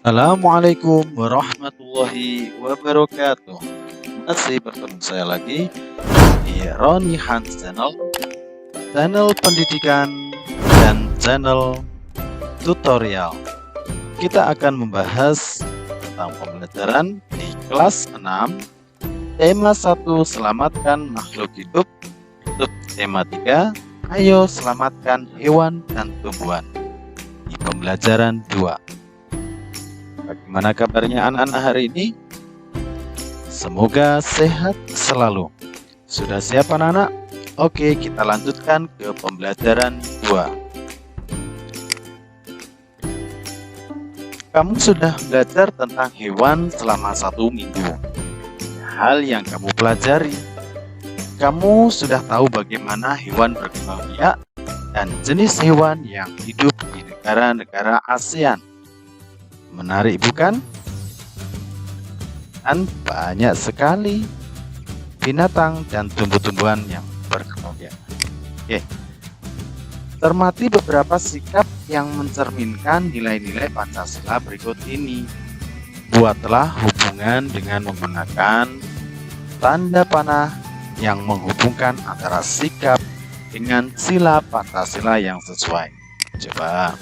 Assalamualaikum warahmatullahi wabarakatuh. Masih bertemu saya lagi di Roni Hans Channel, channel pendidikan dan channel tutorial. Kita akan membahas tentang pembelajaran di kelas 6, tema 1 selamatkan makhluk hidup, untuk tema 3 ayo selamatkan hewan dan tumbuhan di pembelajaran 2. Bagaimana kabarnya anak-anak hari ini? Semoga sehat selalu. Sudah siap anak-anak? Oke, kita lanjutkan ke pembelajaran 2. Kamu sudah belajar tentang hewan selama 1 minggu. Hal yang kamu pelajari, kamu sudah tahu bagaimana hewan berkembang biak dan jenis hewan yang hidup di negara-negara ASEAN. Menarik bukan? Dan banyak sekali binatang dan tumbuh-tumbuhan yang berkembang biak. Oke. Cermati beberapa sikap yang mencerminkan nilai-nilai Pancasila berikut ini. Buatlah hubungan dengan menggunakan tanda panah yang menghubungkan antara sikap dengan sila Pancasila yang sesuai. Coba.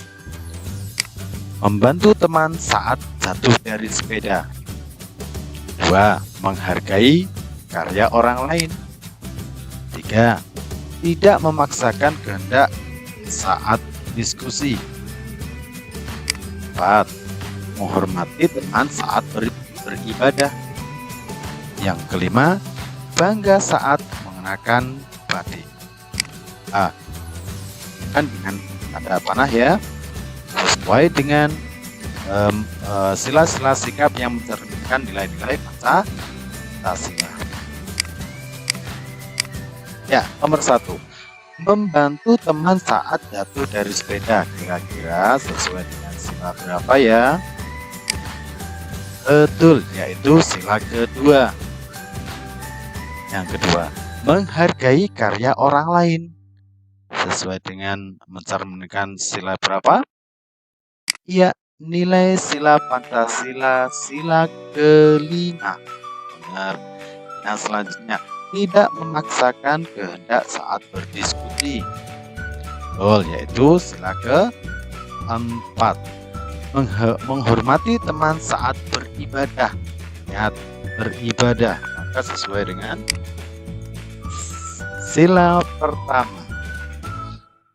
Membantu teman saat jatuh dari sepeda. 2. Menghargai karya orang lain. 3. Tidak memaksakan kehendak saat diskusi. 4. Menghormati teman saat beribadah. Yang kelima, bangga saat mengenakan batik. Kan dengan tanda panah ya, sesuai dengan sila-sila sikap yang mencerminkan nilai-nilai Pancasila. Ya, nomor 1, membantu teman saat jatuh dari sepeda. Kira-kira sesuai dengan sila berapa ya? Betul, yaitu sila kedua. Yang kedua, menghargai karya orang lain. Sesuai dengan mencerminkan sila berapa? Ya, nilai sila Pancasila sila kelima. Benar. Yang selanjutnya, tidak memaksakan kehendak saat berdiskusi. Betul, yaitu sila keempat. Menghormati teman saat beribadah. Ingat, beribadah maka sesuai dengan sila pertama.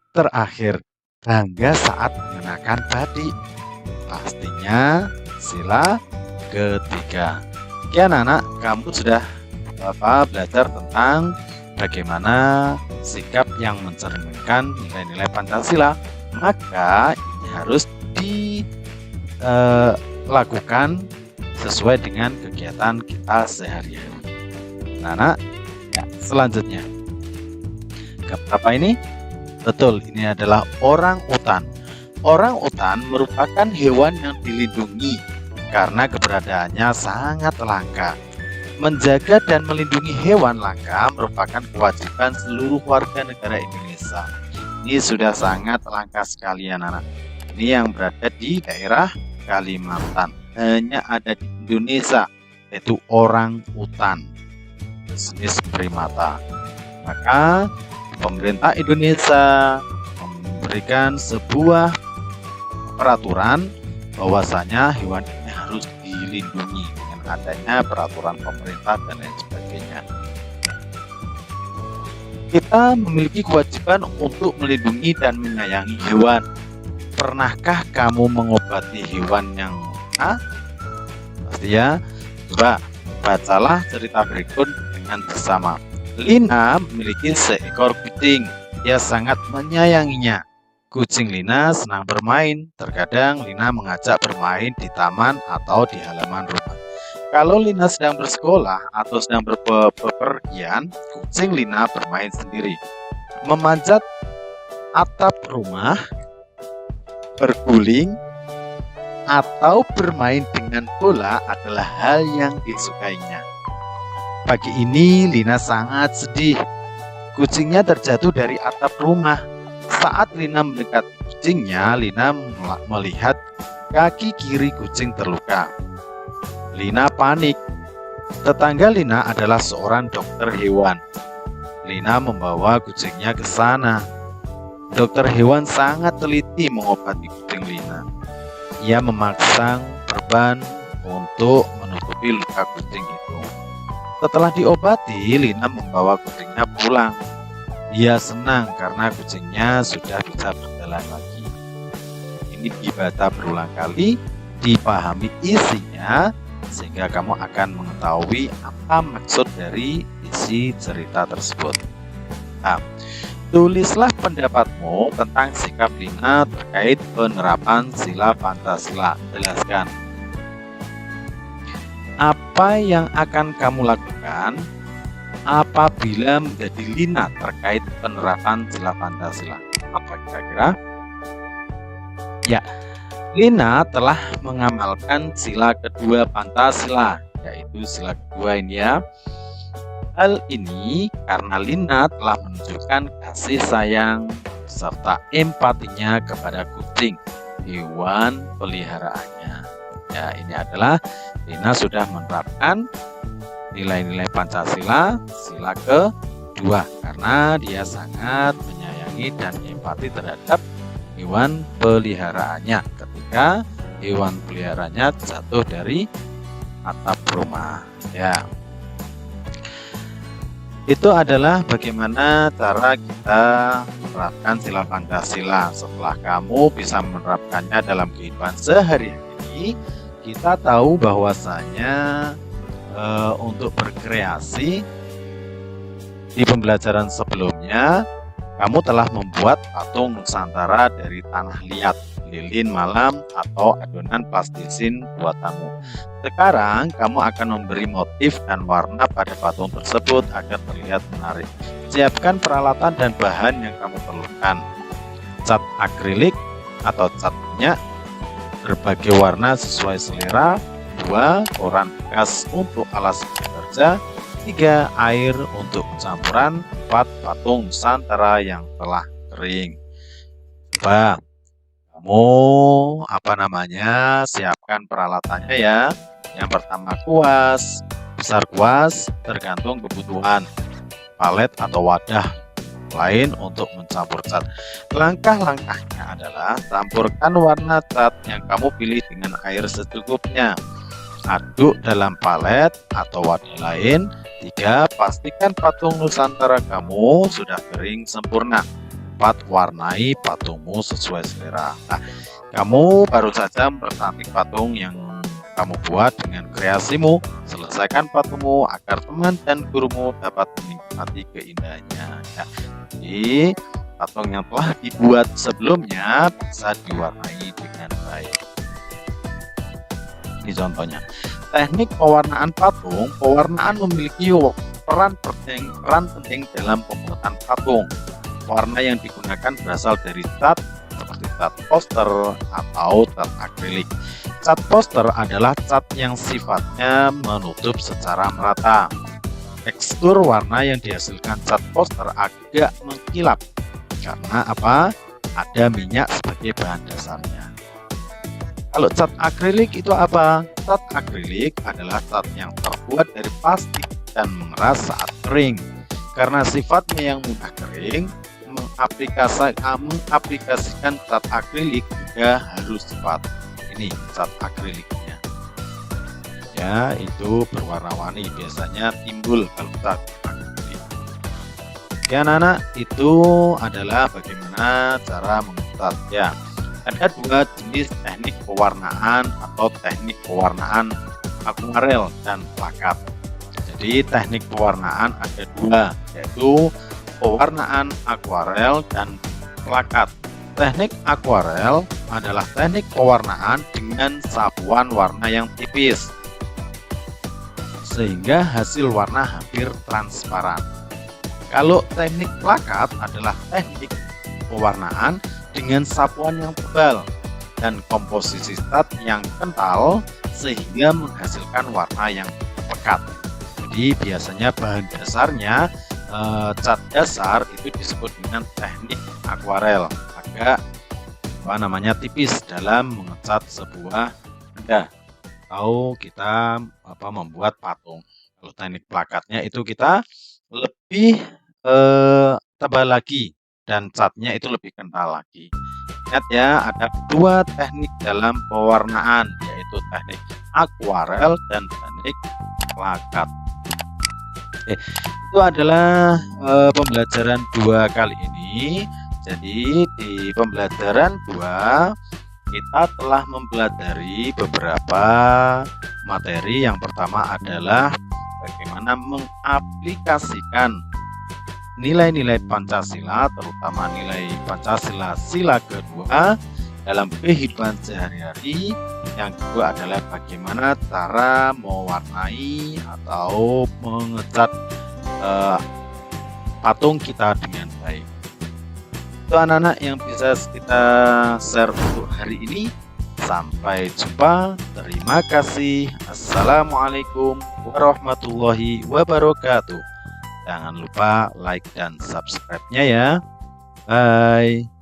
Terakhir, bangga saat mengenakan batik. Pastinya sila ketiga. Oke anak-anak, kamu sudah belajar tentang bagaimana sikap yang mencerminkan nilai-nilai Pancasila. Maka ini harus dilakukan sesuai dengan kegiatan kita sehari-hari. Anak-anak, ya, selanjutnya keberapa ini? Betul, ini adalah orang utan. Orang utan merupakan hewan yang dilindungi karena keberadaannya sangat langka. Menjaga dan melindungi hewan langka merupakan kewajiban seluruh warga negara Indonesia. Ini sudah sangat langka sekali anak-anak. Ini yang berada di daerah Kalimantan. Hanya ada di Indonesia, yaitu orang utan jenis primata. Maka pemerintah Indonesia memberikan sebuah peraturan bahwasanya hewan ini harus dilindungi dengan adanya peraturan pemerintah dan lain sebagainya. Kita memiliki kewajiban untuk melindungi dan menyayangi hewan. Pernahkah kamu mengobati hewan yang pasti ya? Coba bacalah cerita berikut dengan bersama. Lina memiliki seekor kucing. Ia sangat menyayanginya. Kucing Lina senang bermain. Terkadang Lina mengajak bermain di taman atau di halaman rumah. Kalau Lina sedang bersekolah atau sedang bepergian, kucing Lina bermain sendiri. Memanjat atap rumah, berguling, atau bermain dengan bola adalah hal yang disukainya. Pagi ini Lina sangat sedih. Kucingnya terjatuh dari atap rumah. Saat Lina mendekati kucingnya, Lina melihat kaki kiri kucing terluka. Lina panik. Tetangga Lina adalah seorang dokter hewan. Lina membawa kucingnya ke sana. Dokter hewan sangat teliti mengobati kucing Lina. Ia memasang perban untuk menutupi luka kucing itu. Setelah diobati, Lina membawa kucingnya pulang. Ia senang karena kucingnya sudah bisa berjalan lagi. Ini dibaca berulang kali, dipahami isinya, sehingga kamu akan mengetahui apa maksud dari isi cerita tersebut. Nah, tulislah pendapatmu tentang sikap Lina terkait penerapan sila Pancasila. Jelaskan. Apa yang akan kamu lakukan apabila menjadi Lina terkait penerapan sila Pancasila? Apa kira-kira? Ya, Lina telah mengamalkan sila kedua Pancasila, yaitu sila kedua ini ya. Hal ini karena Lina telah menunjukkan kasih sayang serta empatinya kepada kucing, hewan peliharaannya. Ya, ini adalah Lina sudah menerapkan nilai-nilai Pancasila sila kedua karena dia sangat menyayangi dan empati terhadap hewan peliharaannya ketika hewan peliharaannya jatuh dari atap rumah. Ya. Itu adalah bagaimana cara kita menerapkan sila Pancasila. Setelah kamu bisa menerapkannya dalam kehidupan sehari-hari, kita tahu bahwasanya untuk berkreasi di pembelajaran sebelumnya, kamu telah membuat patung Nusantara dari tanah liat, lilin malam, atau adonan plastisin buatanmu. Sekarang kamu akan memberi motif dan warna pada patung tersebut agar terlihat menarik. Siapkan peralatan dan bahan yang kamu perlukan. Cat akrilik atau cat minyak berbagai warna sesuai selera, 2 koran bekas untuk alas bekerja, 3 air untuk campuran, 4 patung Nusantara yang telah kering. Coba kamu siapkan peralatannya ya. Yang pertama kuas, besar kuas tergantung kebutuhan, palet atau wadah lain untuk mencampur cat. Langkah-langkahnya adalah campurkan warna cat yang kamu pilih dengan air secukupnya. Aduk dalam palet atau wadah lain. 3. Pastikan patung Nusantara kamu sudah kering sempurna. 4. Warnai patungmu sesuai selera. Nah, kamu baru saja mempercantik patung yang kamu buat dengan kreasimu. Selesaikan patungmu agar teman dan gurumu dapat menikmati keindahannya. Ya, jadi patung yang telah dibuat sebelumnya bisa diwarnai dengan baik. Ini contohnya. Teknik pewarnaan patung. Pewarnaan memiliki peran penting dalam pembuatan patung. Warna yang digunakan berasal dari cat seperti cat poster atau cat akrilik. Cat poster adalah cat yang sifatnya menutup secara merata. Tekstur warna yang dihasilkan cat poster agak mengkilap karena apa? Ada minyak sebagai bahan dasarnya. Kalau cat akrilik itu apa? Cat akrilik adalah cat yang terbuat dari plastik dan mengeras saat kering. Karena sifatnya yang mudah kering, mengaplikasikan cat akrilik juga harus cepat. Ini cat akriliknya. Ya, itu berwarna-warni, biasanya timbul kalau cat akrilik. Ya, anak-anak, itu adalah bagaimana cara mengecat ya. Ada 2 jenis teknik pewarnaan atau teknik pewarnaan akuarel dan plakat. Jadi teknik pewarnaan ada 2, yaitu pewarnaan akuarel dan plakat. Teknik akuarel adalah teknik pewarnaan dengan sapuan warna yang tipis sehingga hasil warna hampir transparan. Kalau teknik plakat adalah teknik pewarnaan dengan sapuan yang tebal dan komposisi cat yang kental sehingga menghasilkan warna yang pekat. Jadi biasanya bahan dasarnya cat dasar itu disebut dengan teknik akuarel, agak tipis dalam mengecat sebuah benda atau kita membuat patung. Kalau teknik plakatnya itu kita lebih tebal lagi dan catnya itu lebih kental lagi. Ingat ya, ada dua teknik dalam pewarnaan, yaitu teknik akuarel dan teknik plakat. Oke, itu adalah pembelajaran 2 kali ini. Jadi di pembelajaran 2 kita telah mempelajari beberapa materi. Yang pertama adalah bagaimana mengaplikasikan nilai-nilai Pancasila, terutama nilai Pancasila sila kedua dalam kehidupan sehari-hari. Yang kedua adalah bagaimana cara mewarnai atau mengecat patung kita dengan baik. Itu anak-anak yang bisa kita share untuk hari ini. Sampai jumpa. Terima kasih. Assalamualaikum warahmatullahi wabarakatuh. Jangan lupa like dan subscribe-nya ya. Bye.